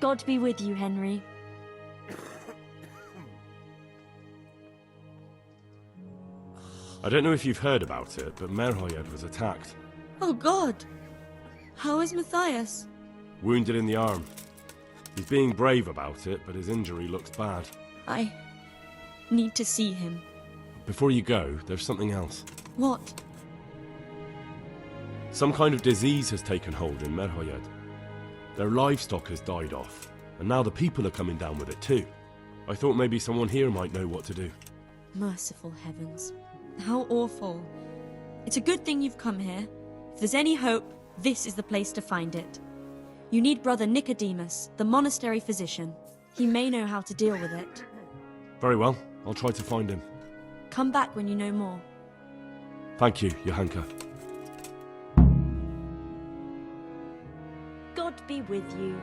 God be with you, Henry. I don't know if you've heard about it, but Merhojed was attacked. Oh God! How is Matthias? Wounded in the arm. He's being brave about it, but his injury looks bad. I need to see him. Before you go, there's something else. What? Some kind of disease has taken hold in Merhojed. Their livestock has died off, and now the people are coming down with it too. I thought maybe someone here might know what to do. Merciful heavens. How awful. It's a good thing you've come here. If there's any hope, this is the place to find it. You need Brother Nicodemus, the monastery physician. He may know how to deal with it. Very well, I'll try to find him. Come back when you know more. Thank you, Johanka. God be with you.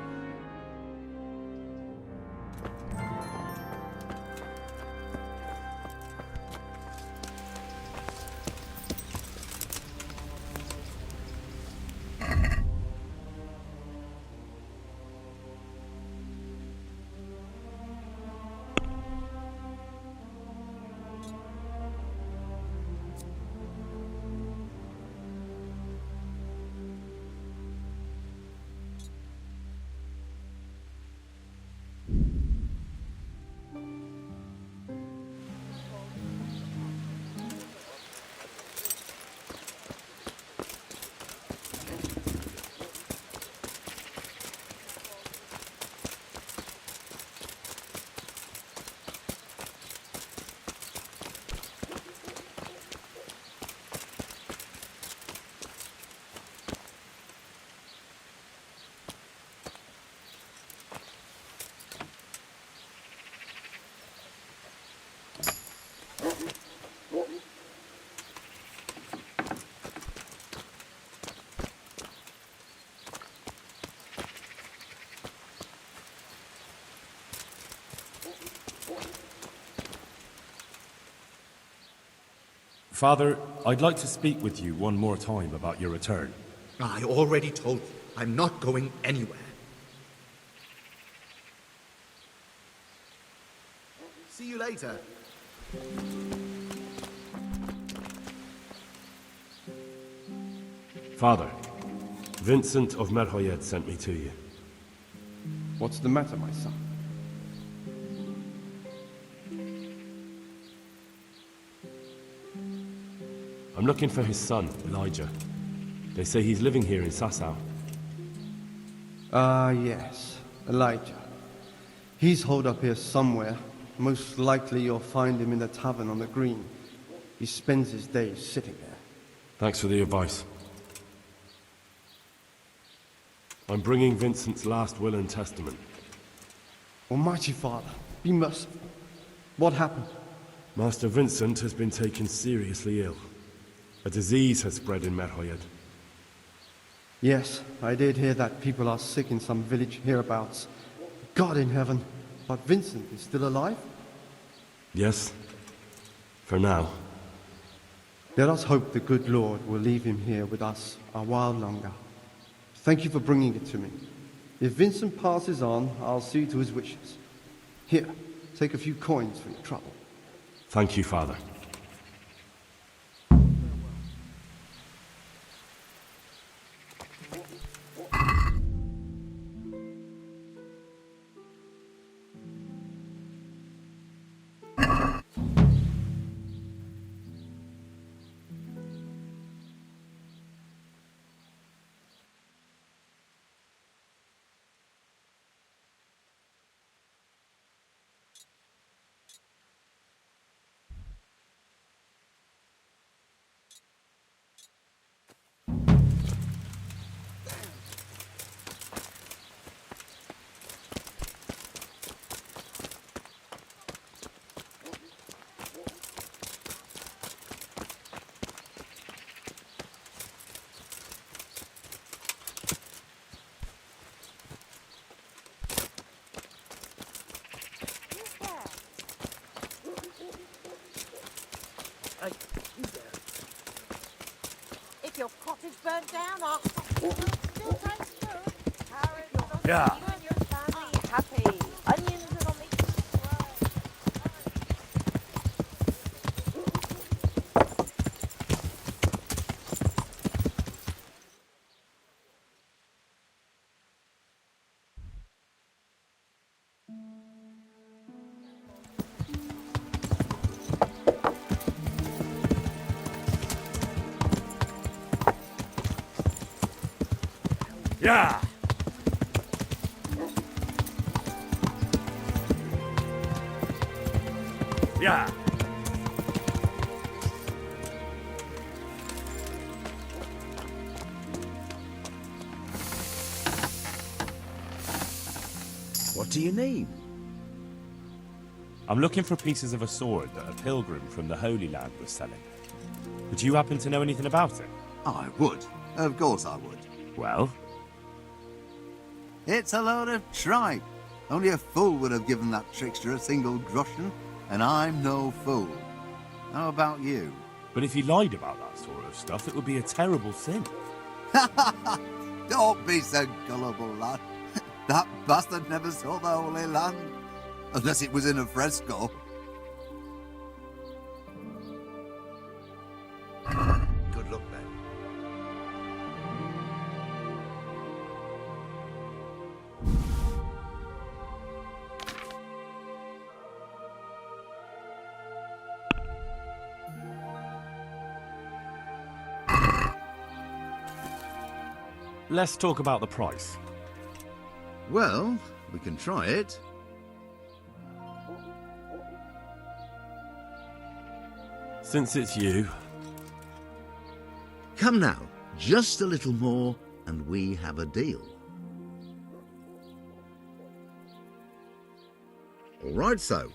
Father, I'd like to speak with you one more time about your return. I already told you, I'm not going anywhere. See you later. Father, Vincent of Merhojed sent me to you. What's the matter, my son? I'm looking for his son, Elijah. They say he's living here in Sasau. Ah, yes. Elijah. He's holed up here somewhere. Most likely you'll find him in the tavern on the green. He spends his days sitting there. Thanks for the advice. I'm bringing Vincent's last will and testament. Almighty Father, be merciful. What happened? Master Vincent has been taken seriously ill. A disease has spread in Merhojed. Yes, I did hear that people are sick in some village hereabouts. God in heaven, but Vincent is still alive? Yes, for now. Let us hope the good Lord will leave him here with us a while longer. Thank you for bringing it to me. If Vincent passes on, I'll see to his wishes. Here, take a few coins for your trouble. Thank you, Father. If your cottage burnt down, I'll still taste good. Yeah. You and your family Yeah! Yeah! What do you need? I'm looking for pieces of a sword that a pilgrim from the Holy Land was selling. Would you happen to know anything about it? I would. Of course I would. Well? It's a load of tripe. Only a fool would have given that trickster a single groschen, and I'm no fool. How about you? But if he lied about that sort of stuff, it would be a terrible sin. Don't be so gullible, lad. That bastard never saw the Holy Land. Unless it was in a fresco. Good luck, then. Let's talk about the price. Well, we can try it. Since it's you... Come now, just a little more, and we have a deal. All right, so.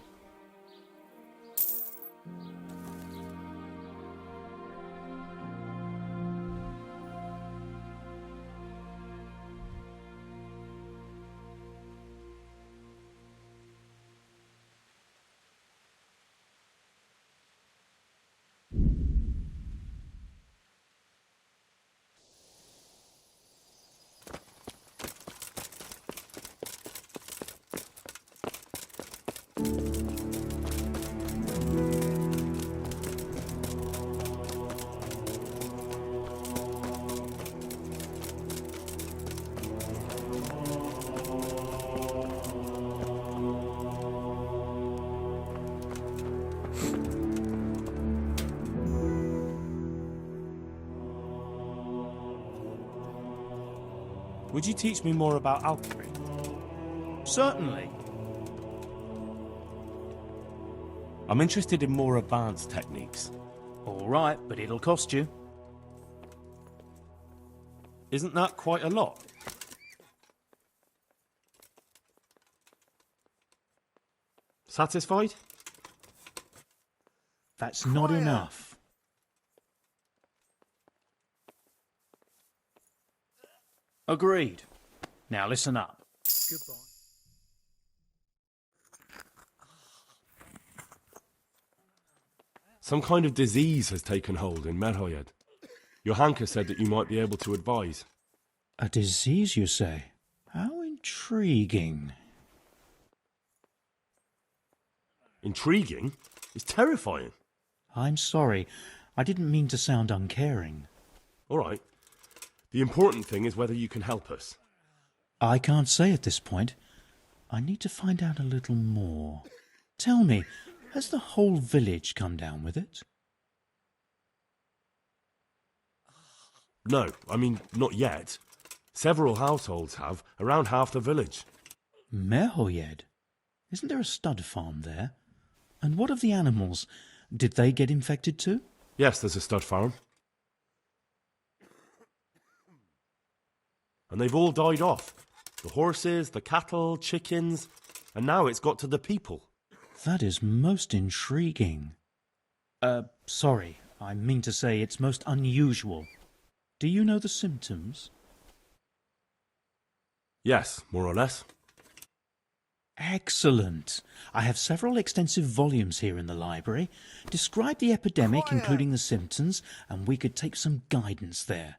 Would you teach me more about alchemy? Certainly. I'm interested in more advanced techniques. All right, but it'll cost you. Isn't that quite a lot? Satisfied? That's not enough. Agreed. Now listen up. Goodbye. Some kind of disease has taken hold in Merhoyed. Your Hanker said that you might be able to advise. A disease, you say? How intriguing. Intriguing? It's terrifying. I'm sorry. I didn't mean to sound uncaring. All right. The important thing is whether you can help us. I can't say at this point. I need to find out a little more. Tell me, has the whole village come down with it? No, I mean, not yet. Several households have, around half the village. Merhoyed? Isn't there a stud farm there? And what of the animals? Did they get infected too? Yes, there's a stud farm. And they've all died off. The horses, the cattle, chickens, and now it's got to the people. That is most intriguing. Sorry, I mean to say it's most unusual. Do you know the symptoms? Yes, more or less. Excellent. I have several extensive volumes here in the library. Describe the epidemic, including the symptoms, and we could take some guidance there.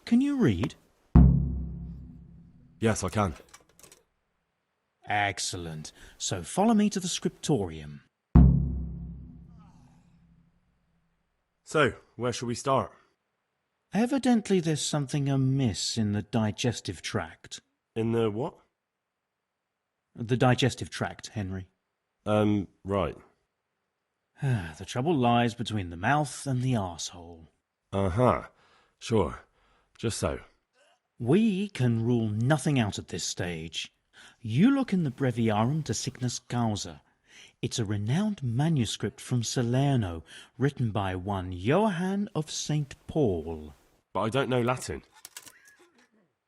Can you read? Yes, I can. Excellent. So follow me to the scriptorium. So, where shall we start? Evidently there's something amiss in the digestive tract. In the what? The digestive tract, Henry. Right. The trouble lies between the mouth and the arsehole. Uh-huh. Sure. Just so. We can rule nothing out at this stage. You look in the Breviarum de Signus Causa. It's a renowned manuscript from Salerno, written by one Johann of St. Paul. But I don't know Latin.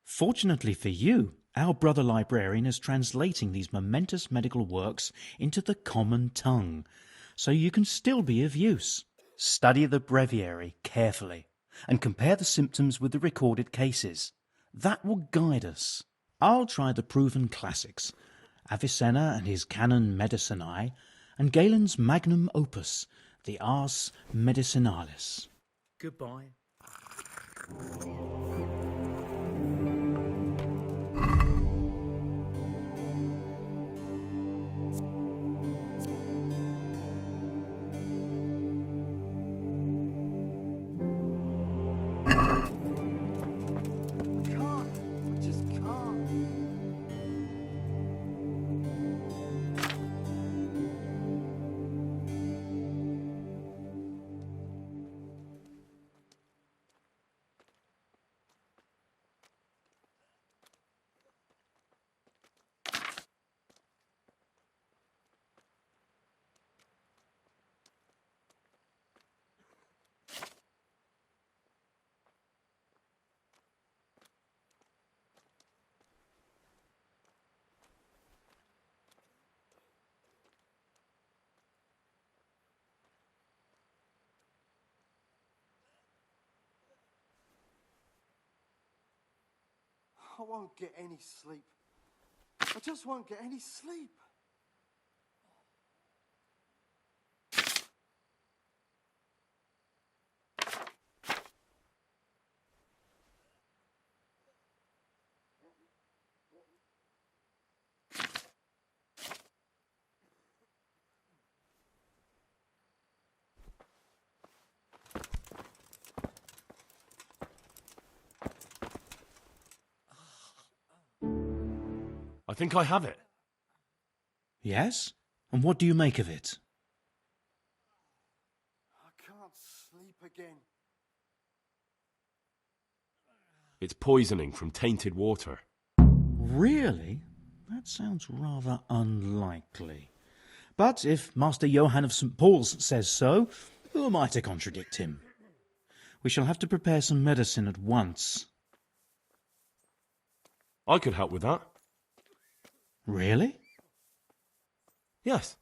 Fortunately for you, our brother librarian is translating these momentous medical works into the common tongue, so you can still be of use. Study the breviary carefully and compare the symptoms with the recorded cases. That will guide us. I'll try the proven classics, Avicenna and his Canon Medicinae, and Galen's magnum opus, the Ars Medicinalis. Goodbye. I won't get any sleep. I just won't get any sleep. I think I have it. Yes? And what do you make of it? I can't sleep again. It's poisoning from tainted water. Really? That sounds rather unlikely. But if Master Johann of St. Paul's says so, who am I to contradict him? We shall have to prepare some medicine at once. I could help with that. Really? Yes.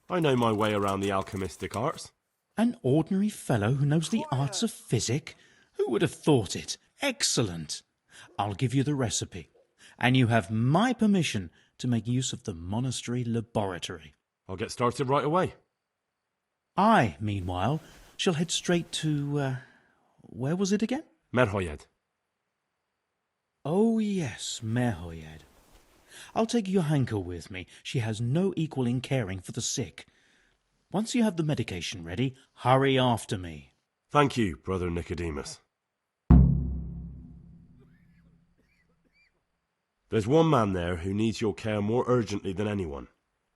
I know my way around the alchemistic arts. An ordinary fellow who knows the arts of physic? Who would have thought it? Excellent. I'll give you the recipe, and you have my permission to make use of the monastery laboratory. I'll get started right away. I, meanwhile, shall head straight to, where was it again? Merhoyed. Oh, yes, Merhoyed. I'll take Johanka with me. She has no equal in caring for the sick. Once you have the medication ready, hurry after me. Thank you, Brother Nicodemus. There's one man there who needs your care more urgently than anyone.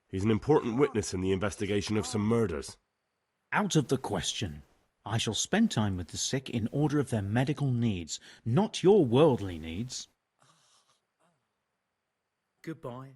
He's an important witness in the investigation of some murders. Out of the question. I shall spend time with the sick in order of their medical needs, not your worldly needs. Goodbye.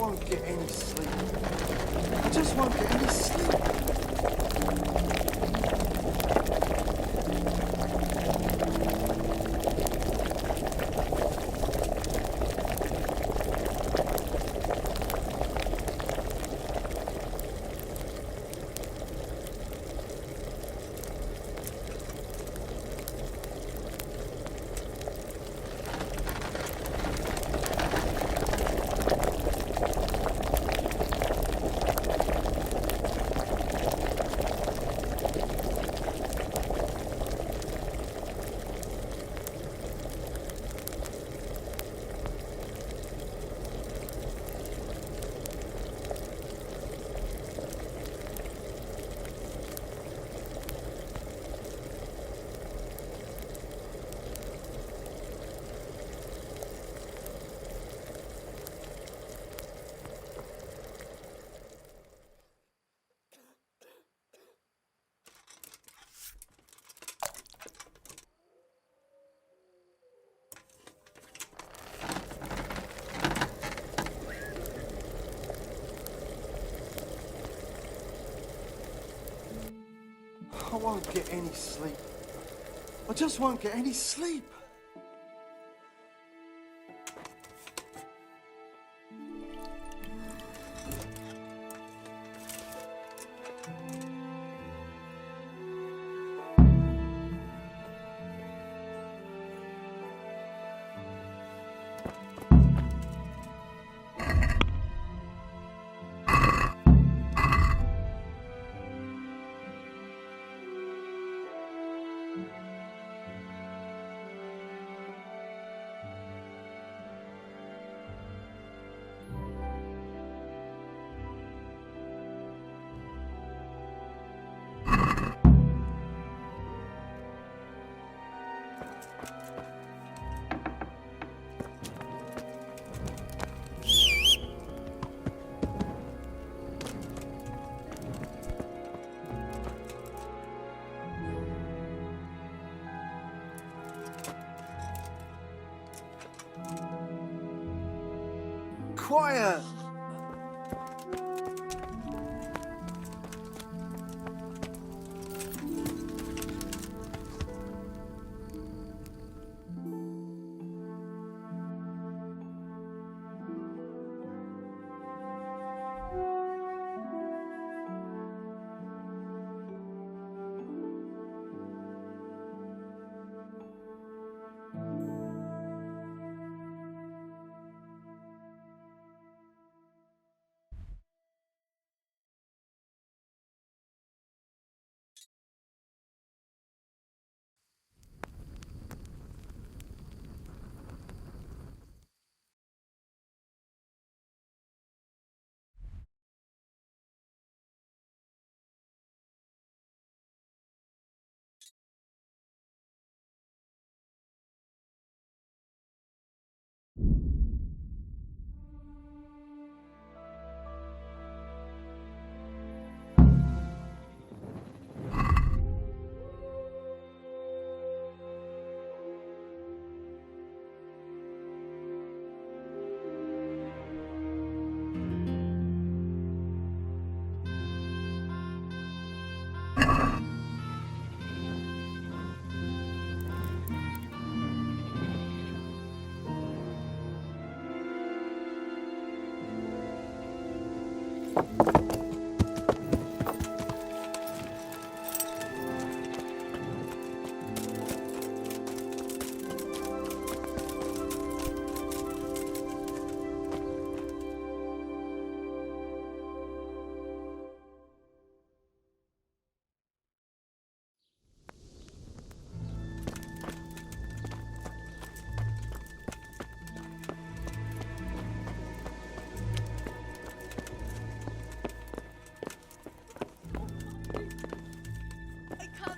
won't get any sleep. I just won't get any sleep. I won't get any sleep. I just won't get any sleep. Quiet!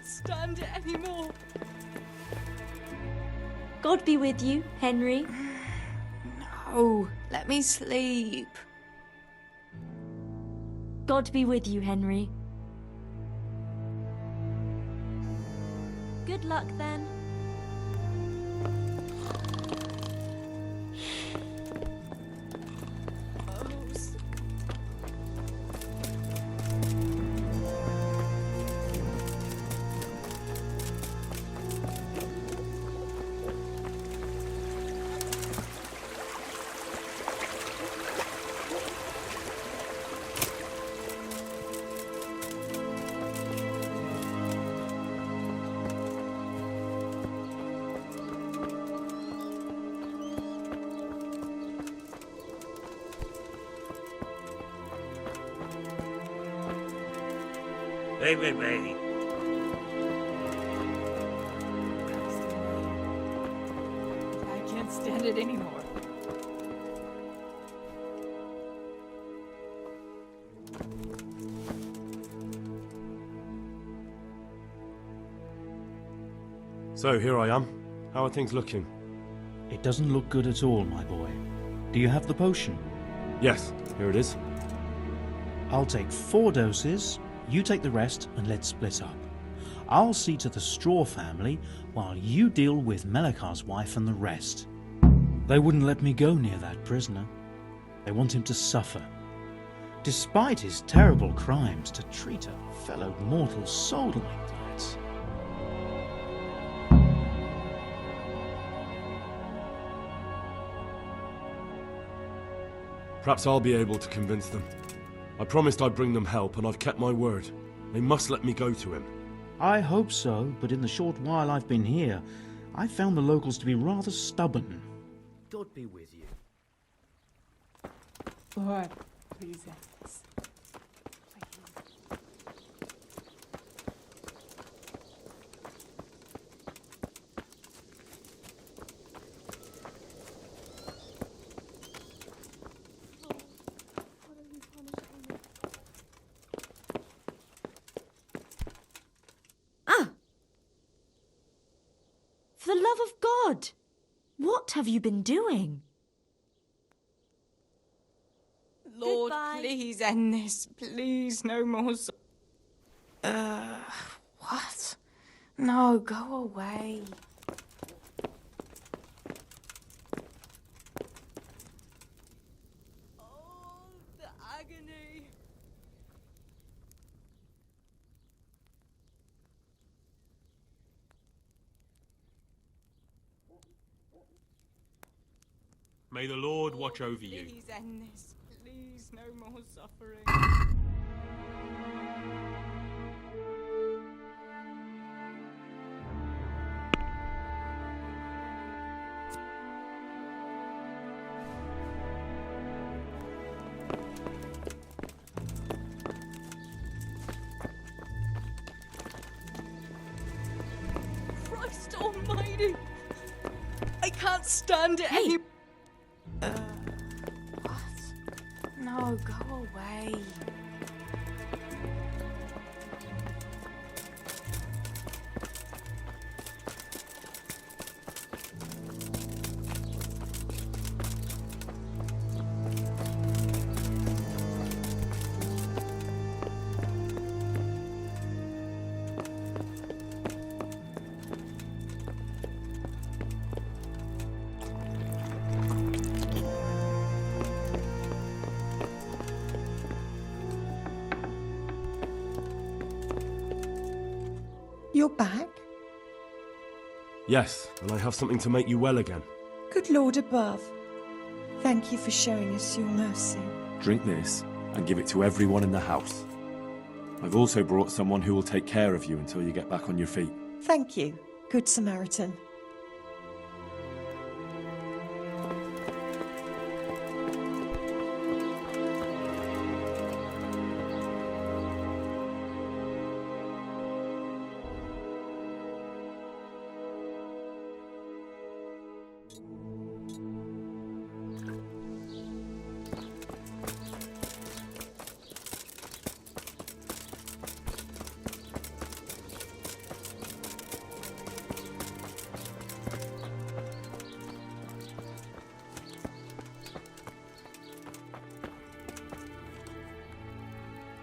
Stand it anymore. God be with you, Henry. No, let me sleep. God be with you, Henry. Good luck then. Oh, Wait. I can't stand it anymore. So, here I am. How are things looking? It doesn't look good at all, my boy. Do you have the potion? Yes, here it is. I'll take 4 doses, you take the rest, and let's split up. I'll see to the Straw family, while you deal with Melikar's wife and the rest. They wouldn't let me go near that prisoner. They want him to suffer. Despite his terrible crimes, to treat a fellow mortal soul like that. Perhaps I'll be able to convince them. I promised I'd bring them help, and I've kept my word. They must let me go to him. I hope so, but in the short while I've been here, I've found the locals to be rather stubborn. God be with you. Lord, please. For the love of God! What have you been doing? Lord, Goodbye. please end this. Please, no more. What? No, go away. Oh, the agony. May the Lord watch over you. Please end this. Please, no more suffering. Christ almighty! I can't stand it any... What? No, go away. You're back? Yes, and I have something to make you well again. Good Lord above. Thank you for showing us your mercy. Drink this and give it to everyone in the house. I've also brought someone who will take care of you until you get back on your feet. Thank you, Good Samaritan.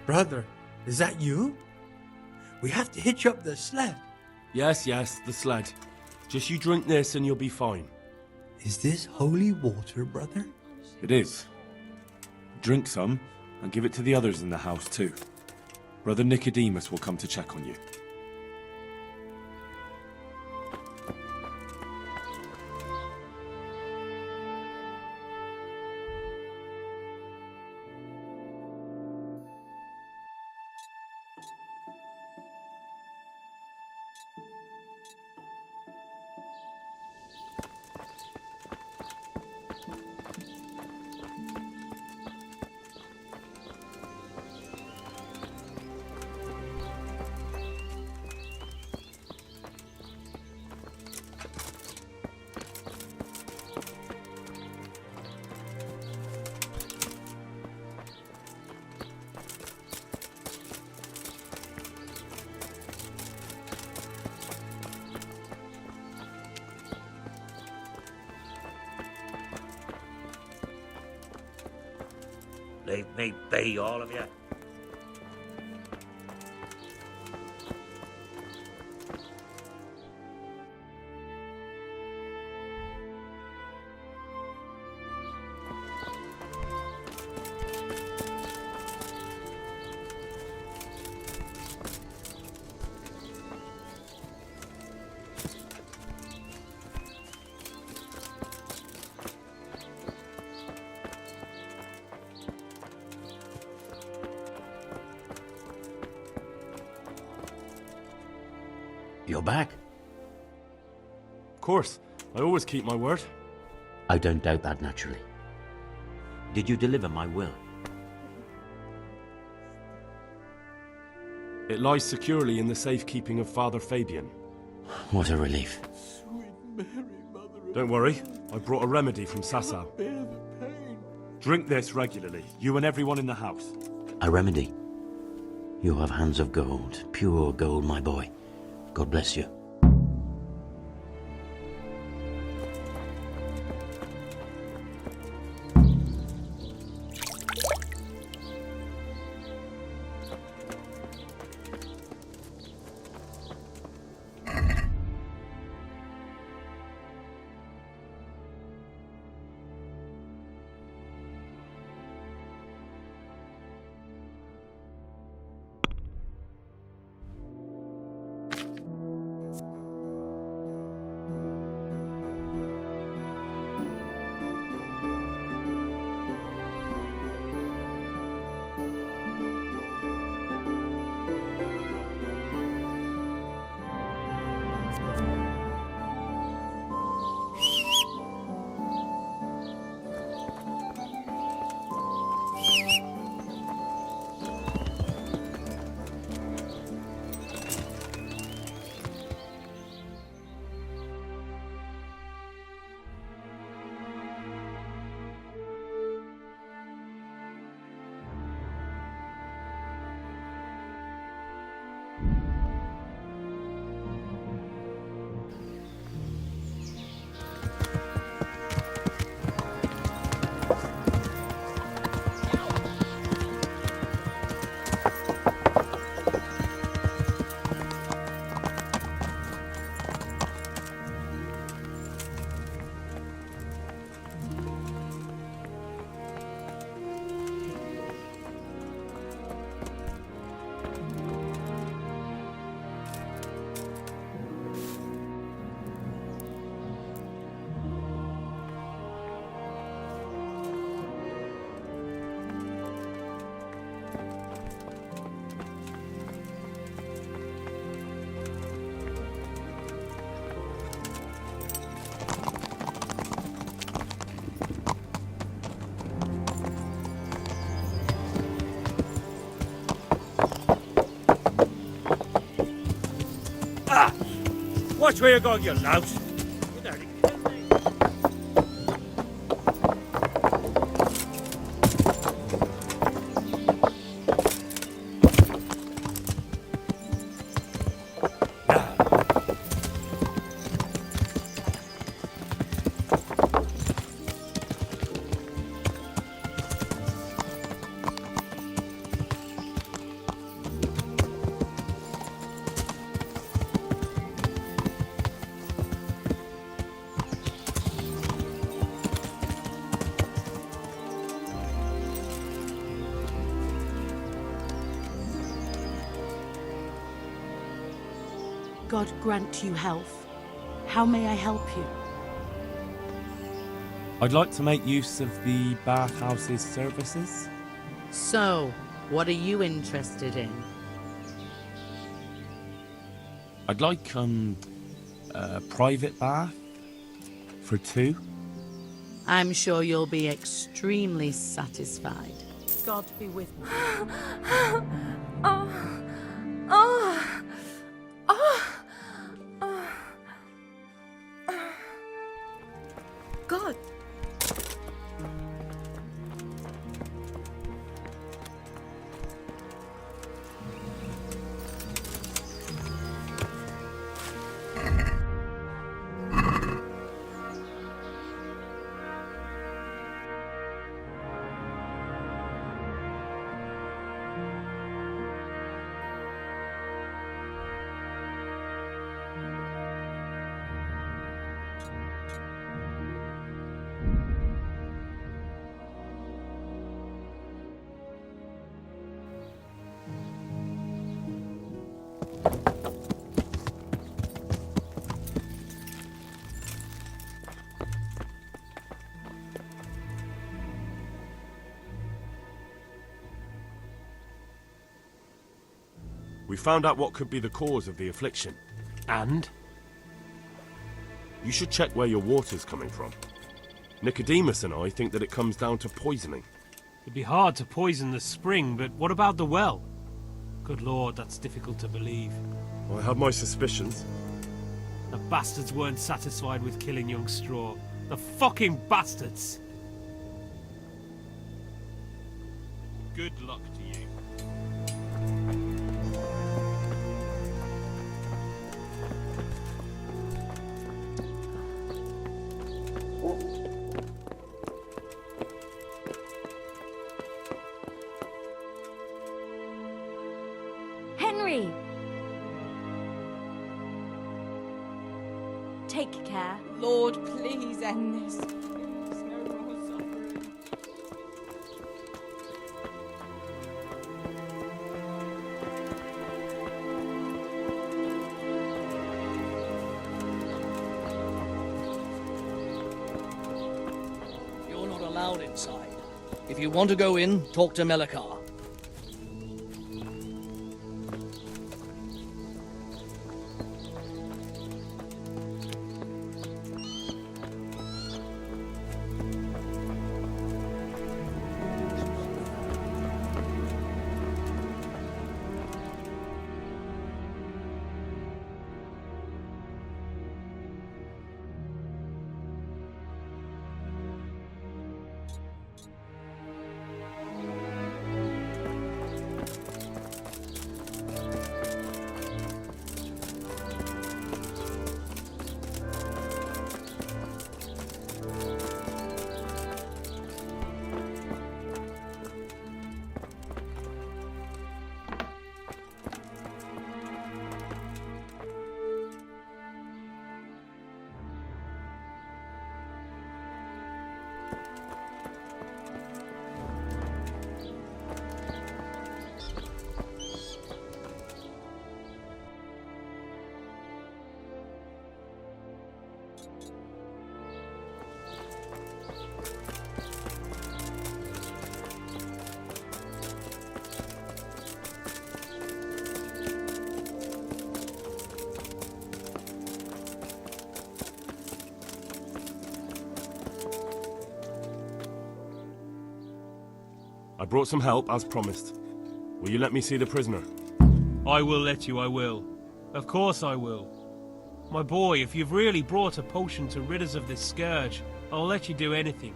Brother, is that you? We have to hitch up the sled. Yes, the sled. Just you drink this and you'll be fine. Is this holy water, brother? It is. Drink some and give it to the others in the house too. Brother Nicodemus will come to check on you. Leave me be, all of you. You're back. Of course. I always keep my word. I don't doubt that, naturally. Did you deliver my will? It lies securely in the safekeeping of Father Fabian. What a relief. Don't worry. I brought a remedy from Sasau. Drink this regularly, you and everyone in the house. A remedy? You have hands of gold, pure gold, my boy. God bless you. Watch where you're going, you louse. You nearly killed me. God grant you health. How may I help you? I'd like to make use of the bathhouse's services. So, what are you interested in? I'd like, a private bath for two. I'm sure you'll be extremely satisfied. God be with me. God! We found out what could be the cause of the affliction. And? You should check where your water's coming from. Nicodemus and I think that it comes down to poisoning. It'd be hard to poison the spring, but what about the well? Good lord, that's difficult to believe. I have my suspicions. The bastards weren't satisfied with killing young Straw. The fucking bastards! Good luck to you. Henry! Take care. Lord, please end this. Please, no more suffering. You're not allowed inside. If you want to go in, talk to Melikar. I brought some help, as promised. Will you let me see the prisoner? I will let you, I will. Of course I will. My boy, if you've really brought a potion to rid us of this scourge, I'll let you do anything.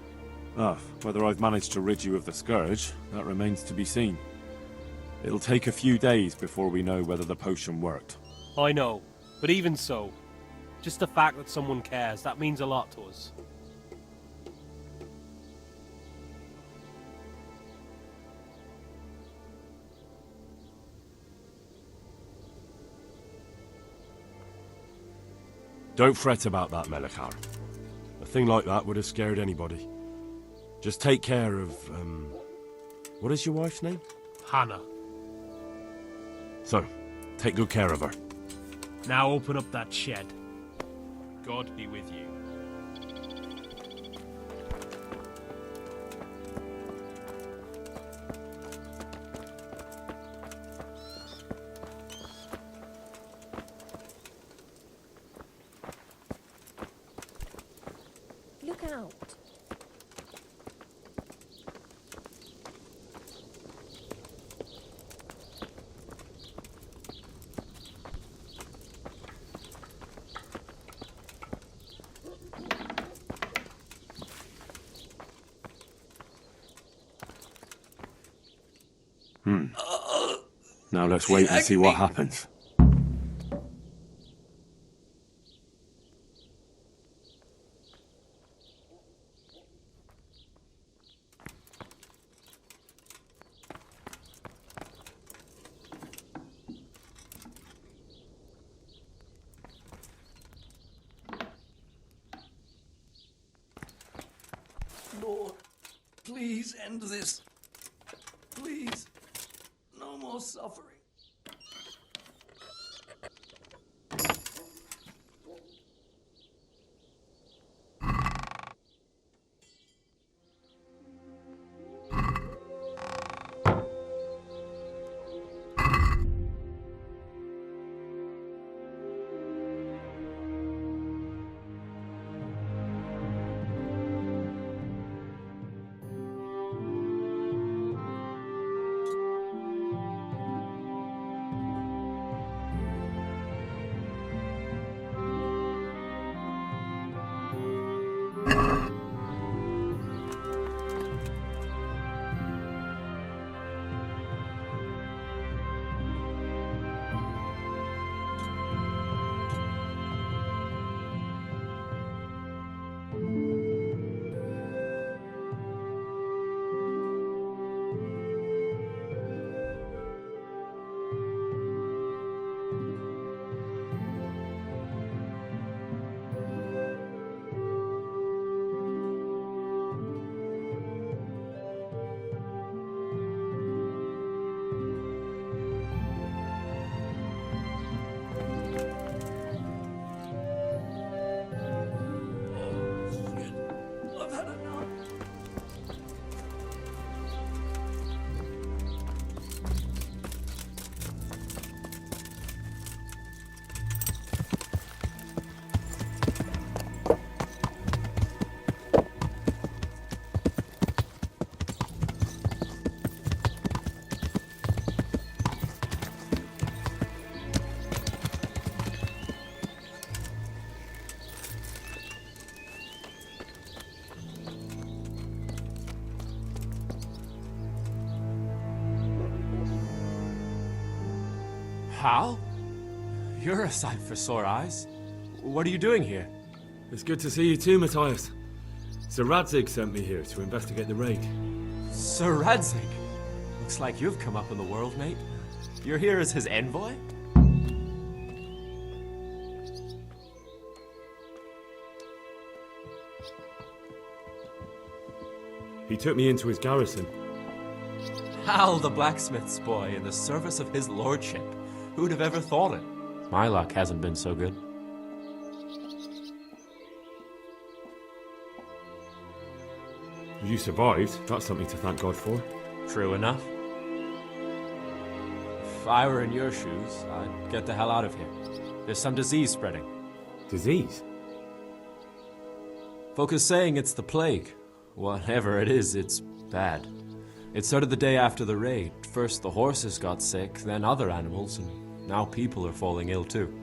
Whether I've managed to rid you of the scourge, that remains to be seen. It'll take a few days before we know whether the potion worked. I know, but even so, just the fact that someone cares, that means a lot to us. Don't fret about that, Melikar. A thing like that would have scared anybody. Just take care of, what is your wife's name? Hannah. So, take good care of her. Now open up that shed. God be with you. Look out. Now let's wait and see what happens. Lord, please end this. Please. No more suffering. Pal? You're a sight for sore eyes. What are you doing here? It's good to see you too, Matthias. Sir Radzig sent me here to investigate the raid. Sir Radzig? Looks like you've come up in the world, mate. You're here as his envoy? He took me into his garrison. Hal the blacksmith's boy in the service of his lordship. Who'd have ever thought it? My luck hasn't been so good. You survived. That's something to thank God for. True enough. If I were in your shoes, I'd get the hell out of here. There's some disease spreading. Disease? Folk are saying it's the plague. Whatever it is, it's bad. It started the day after the raid. First the horses got sick, then other animals, and now people are falling ill too.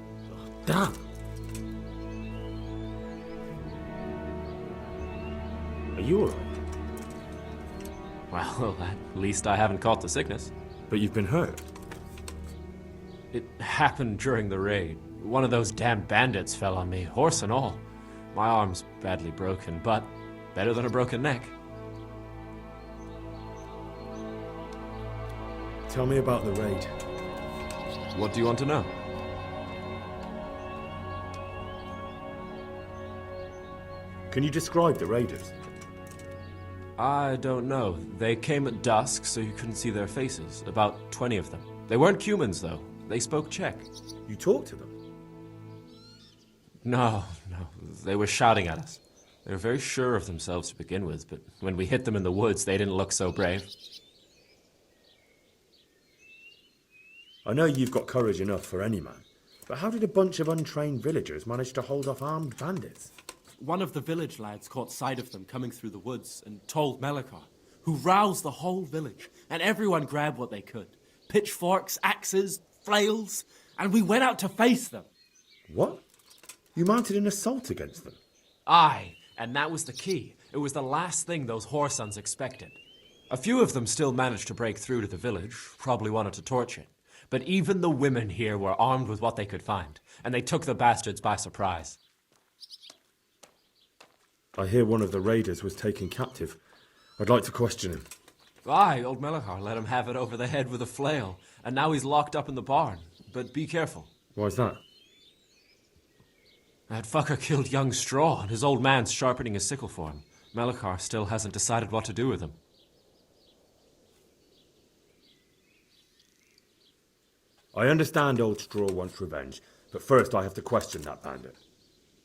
Damn! Are you alright? Well, at least I haven't caught the sickness. But you've been hurt? It happened during the raid. One of those damn bandits fell on me, horse and all. My arm's badly broken, but better than a broken neck. Tell me about the raid. What do you want to know? Can you describe the raiders? I don't know. They came at dusk, so you couldn't see their faces. About 20 of them. They weren't humans, though. They spoke Czech. You talked to them? No. They were shouting at us. They were very sure of themselves to begin with, but when we hit them in the woods, they didn't look so brave. I know you've got courage enough for any man, but how did a bunch of untrained villagers manage to hold off armed bandits? One of the village lads caught sight of them coming through the woods and told Melikar, who roused the whole village, and everyone grabbed what they could. Pitchforks, axes, flails, and we went out to face them. What? You mounted an assault against them? Aye, and that was the key. It was the last thing those whoresons expected. A few of them still managed to break through to the village, probably wanted to torch it. But even the women here were armed with what they could find, and they took the bastards by surprise. I hear one of the raiders was taken captive. I'd like to question him. Aye, old Melikar let him have it over the head with a flail, and now he's locked up in the barn. But be careful. Why's that? That fucker killed young Straw, and his old man's sharpening his sickle for him. Melikar still hasn't decided what to do with him. I understand old Straw wants revenge, but first I have to question that bandit.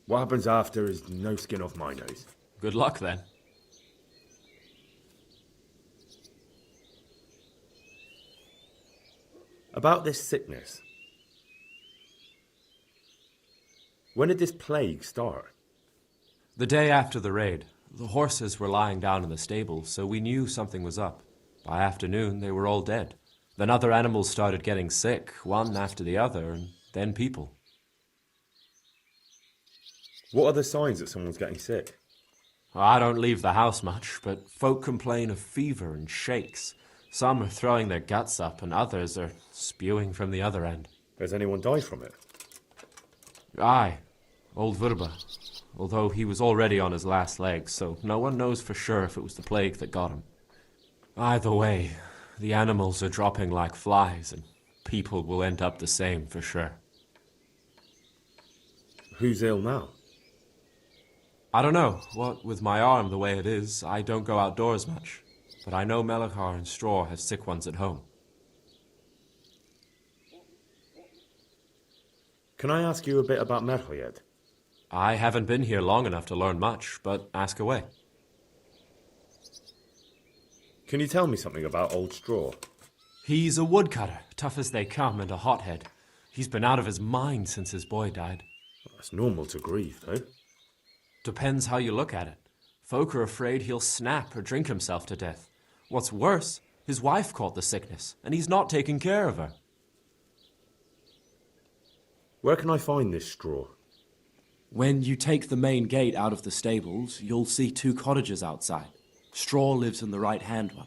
What happens after is no skin off my nose. Good luck, then. About this sickness. When did this plague start? The day after the raid. The horses were lying down in the stable, so we knew something was up. By afternoon, they were all dead. Then other animals started getting sick, one after the other, and then people. What are the signs that someone's getting sick? I don't leave the house much, but folk complain of fever and shakes. Some are throwing their guts up, and others are spewing from the other end. Has anyone died from it? Aye, old Verba. Although he was already on his last legs, so no one knows for sure if it was the plague that got him. Either way, the animals are dropping like flies, and people will end up the same for sure. Who's ill now? I don't know. What with my arm the way it is, I don't go outdoors much. But I know Melikar and Straw have sick ones at home. Can I ask you a bit about Merhoyed? I haven't been here long enough to learn much, but ask away. Can you tell me something about old Straw? He's a woodcutter, tough as they come, and a hothead. He's been out of his mind since his boy died. That's normal to grieve, though. Depends how you look at it. Folk are afraid he'll snap or drink himself to death. What's worse, his wife caught the sickness, and he's not taking care of her. Where can I find this Straw? When you take the main gate out of the stables, you'll see 2 cottages outside. Straw lives in the right-hand one.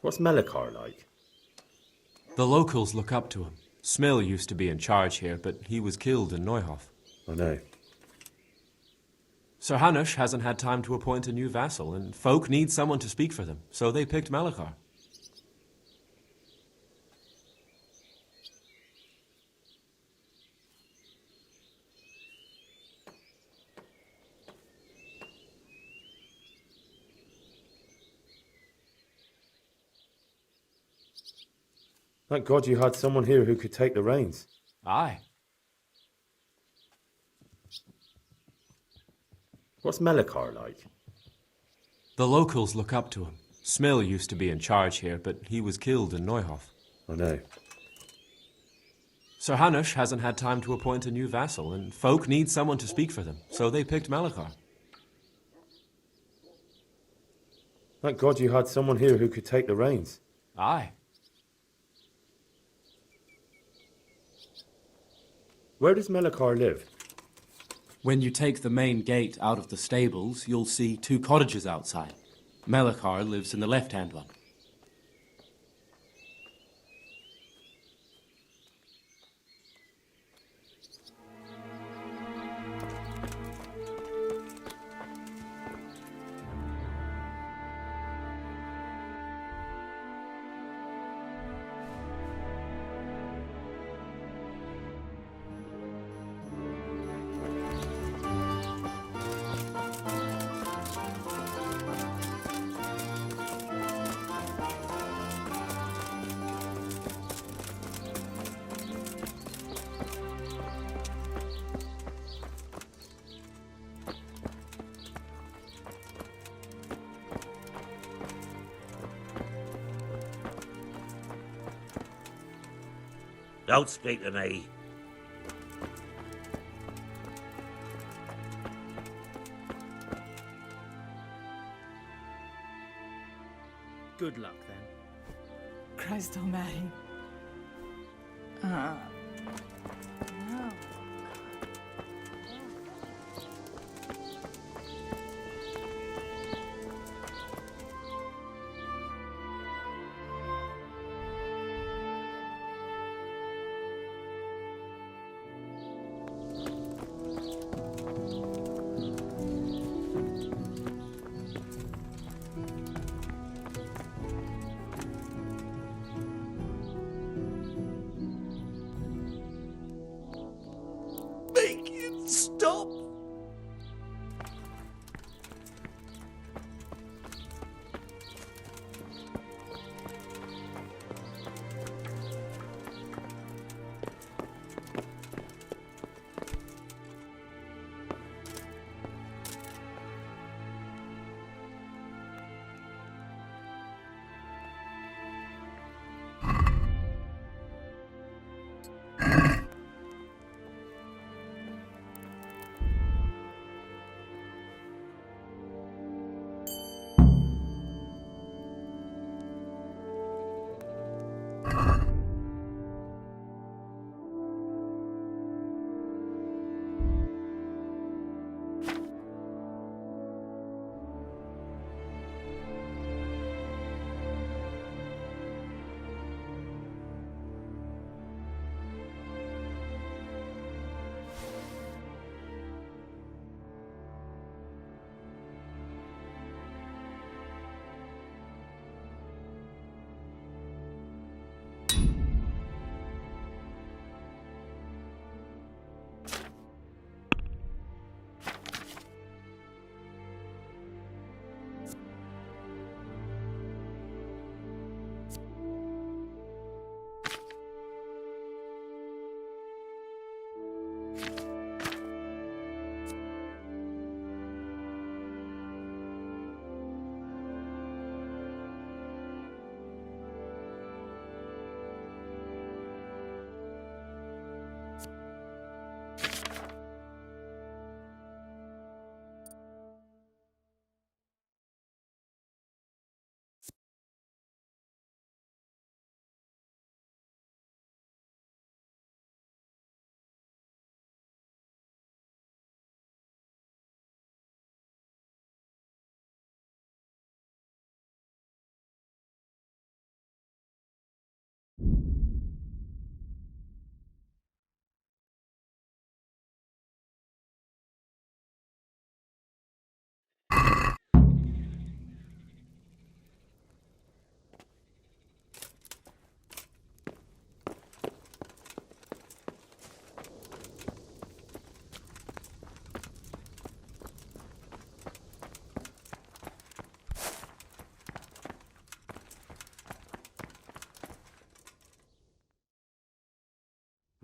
What's Melikar like? The locals look up to him. Smill used to be in charge here, but he was killed in Neuhof. I know. Sir Hanush hasn't had time to appoint a new vassal, and folk need someone to speak for them, so they picked Melechar. Thank God you had someone here who could take the reins. Aye. What's Melechar like? The locals look up to him. Smill used to be in charge here, but he was killed in Neuhof. I know. Sir Hanush hasn't had time to appoint a new vassal, and folk need someone to speak for them, so they picked Melechar. Thank God you had someone here who could take the reins. Aye. Where does Melechar live? When you take the main gate out of the stables, you'll see 2 cottages outside. Melechar lives in the left-hand one. Don't speak to me. Good luck, then. Christ almighty. No.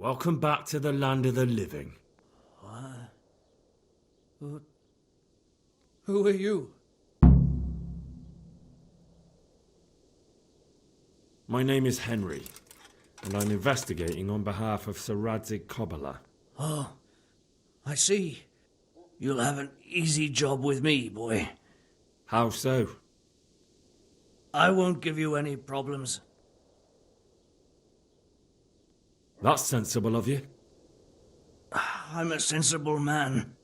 Welcome back to the land of the living. What? Who are you? My name is Henry, and I'm investigating on behalf of Sir Radzig Kobyla. Oh, I see. You'll have an easy job with me, boy. How so? I won't give you any problems. That's sensible of you. I'm a sensible man.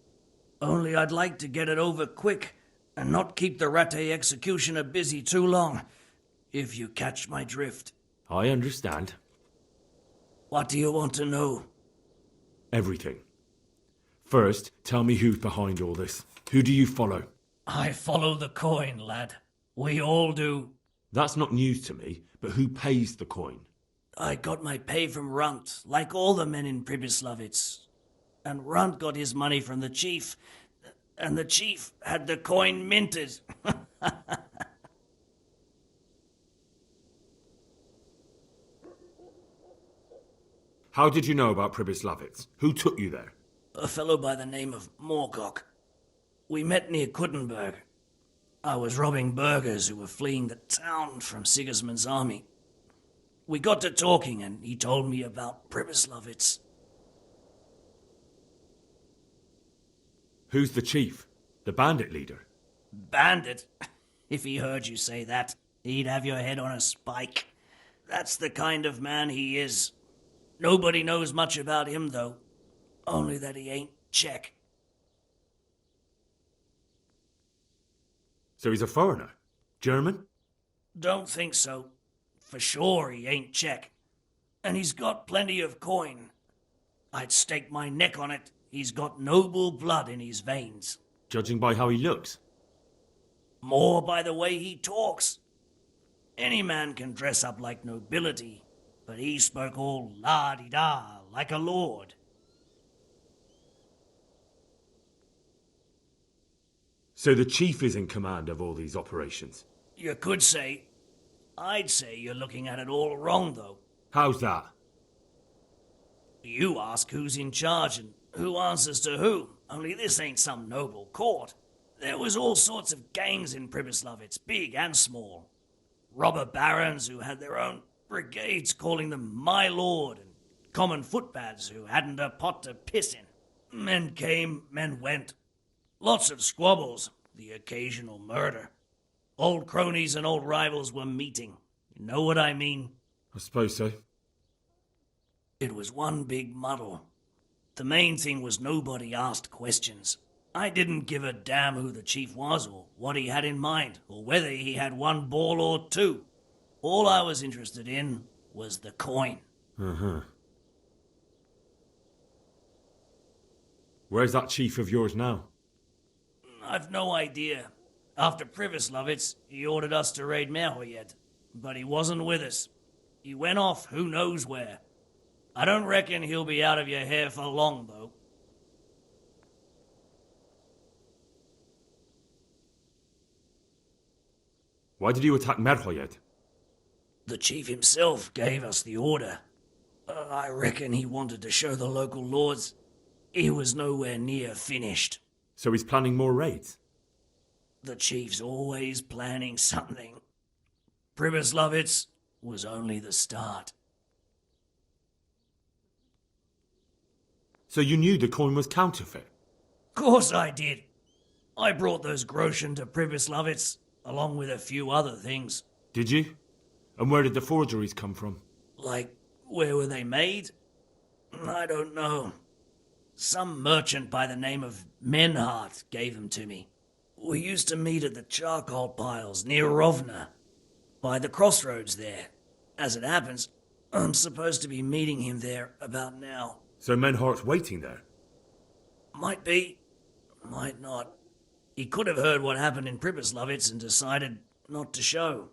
Only I'd like to get it over quick and not keep the Ratte executioner busy too long, if you catch my drift. I understand. What do you want to know? Everything. First, tell me who's behind all this. Who do you follow? I follow the coin, lad. We all do. That's not news to me, but who pays the coin? I got my pay from Runt, like all the men in Pribyslavitz. And Runt got his money from the chief, and the chief had the coin minted. How did you know about Pribyslavitz? Who took you there? A fellow by the name of Moorcock. We met near Kuttenberg. I was robbing burghers who were fleeing the town from Sigismund's army. We got to talking, and he told me about Pribyslavitz. Who's the chief? The bandit leader? Bandit? If he heard you say that, he'd have your head on a spike. That's the kind of man he is. Nobody knows much about him, though. Only that he ain't Czech. So he's a foreigner? German? Don't think so. For sure he ain't Czech. And he's got plenty of coin. I'd stake my neck on it. He's got noble blood in his veins. Judging by how he looks? More by the way he talks. Any man can dress up like nobility, but he spoke all la-di-da, like a lord. So the chief is in command of all these operations? You could say. I'd say you're looking at it all wrong, though. How's that? You ask who's in charge and who answers to who, only this ain't some noble court. There was all sorts of gangs in Pribyslavitz, big and small. Robber barons who had their own brigades calling them my lord, and common footpads who hadn't a pot to piss in. Men came, men went. Lots of squabbles, the occasional murder. Old cronies and old rivals were meeting. You know what I mean? I suppose so. It was one big muddle. The main thing was nobody asked questions. I didn't give a damn who the chief was, or what he had in mind, or whether he had one ball or two. All I was interested in was the coin. Uh-huh. Where's that chief of yours now? I've no idea. After Pribyslavitz, he ordered us to raid Merhoyed, but he wasn't with us. He went off who knows where. I don't reckon he'll be out of your hair for long, though. Why did you attack Merhoyed? The chief himself gave us the order. I reckon he wanted to show the local lords he was nowhere near finished. So he's planning more raids? The chief's always planning something. Pribyslavitz was only the start. So you knew the coin was counterfeit? Course I did. I brought those groschen to Pribyslavitz, along with a few other things. Did you? And where did the forgeries come from? Like, where were they made? I don't know. Some merchant by the name of Menhart gave them to me. We used to meet at the charcoal piles near Rovna, by the crossroads there. As it happens, I'm supposed to be meeting him there about now. So Menhart's waiting there? Might be, might not. He could have heard what happened in Pribyslavitz and decided not to show.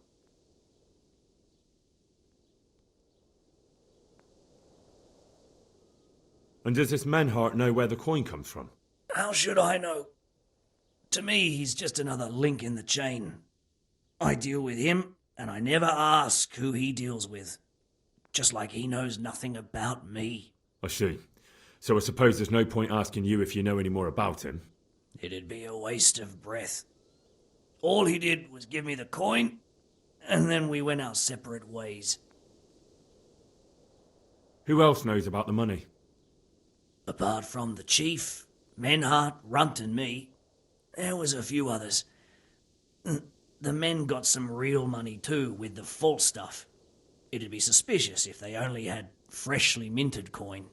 And does this Menhart know where the coin comes from? How should I know? To me, he's just another link in the chain. I deal with him, and I never ask who he deals with. Just like he knows nothing about me. I see. So I suppose there's no point asking you if you know any more about him. It'd be a waste of breath. All he did was give me the coin, and then we went our separate ways. Who else knows about the money? Apart from the chief, Menhart, Runt and me, there was a few others. The men got some real money too, with the false stuff. It'd be suspicious if they only had freshly minted coin.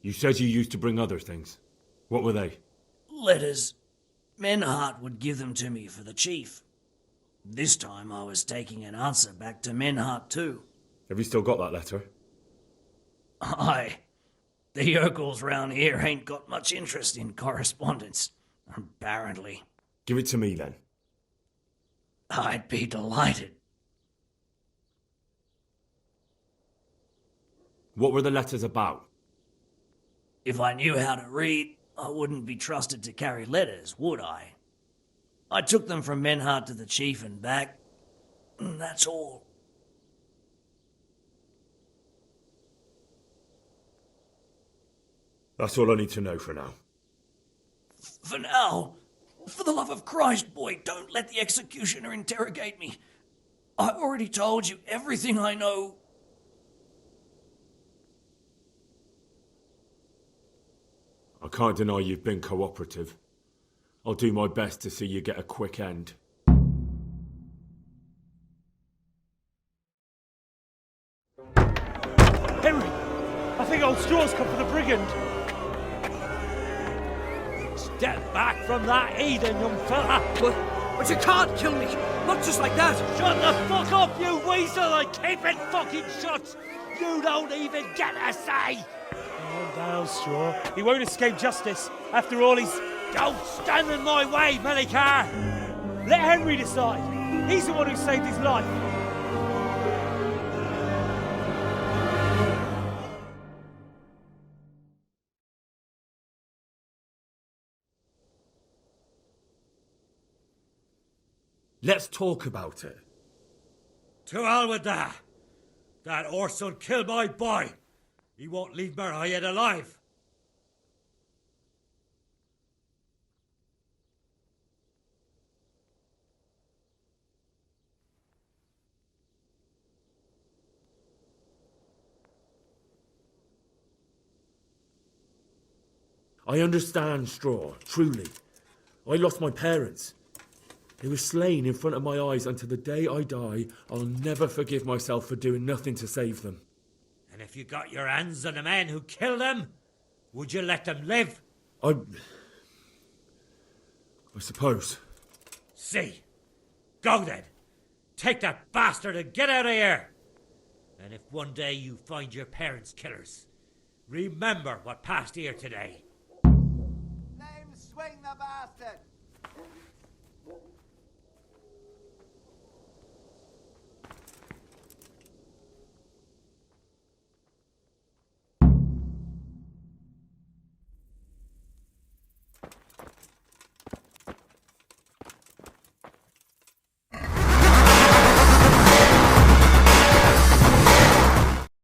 You said you used to bring other things. What were they? Letters. Menhart would give them to me for the chief. This time I was taking an answer back to Menhart too. Have you still got that letter? Aye. The yokels round here ain't got much interest in correspondence, apparently. Give it to me then. I'd be delighted. What were the letters about? If I knew how to read, I wouldn't be trusted to carry letters, would I? I took them from Menhart to the chief and back. That's all. That's all I need to know for now. For now, for the love of Christ, boy, don't let the executioner interrogate me. I already told you everything I know. I can't deny you've been cooperative. I'll do my best to see you get a quick end. Henry! I think old Straw's come for the brigand. Step back from that heathen, young fella! But you can't kill me! Not just like that! Shut the fuck up, you weasel, and keep it fucking shut! You don't even get a say! Calm down, Straw. He won't escape justice. After all, he's... Don't stand in my way, Melikar! Let Henry decide. He's the one who saved his life. Let's talk about it. To hell with that. That Orson killed my boy. He won't leave Merhayed alive. I understand, Straw, truly. I lost my parents. They were slain in front of my eyes, and to the day I die, I'll never forgive myself for doing nothing to save them. And if you got your hands on the men who killed them, would you let them live? I suppose. See. Go then. Take that bastard and get out of here. And if one day you find your parents' killers, remember what passed here today. Name swing the bastard!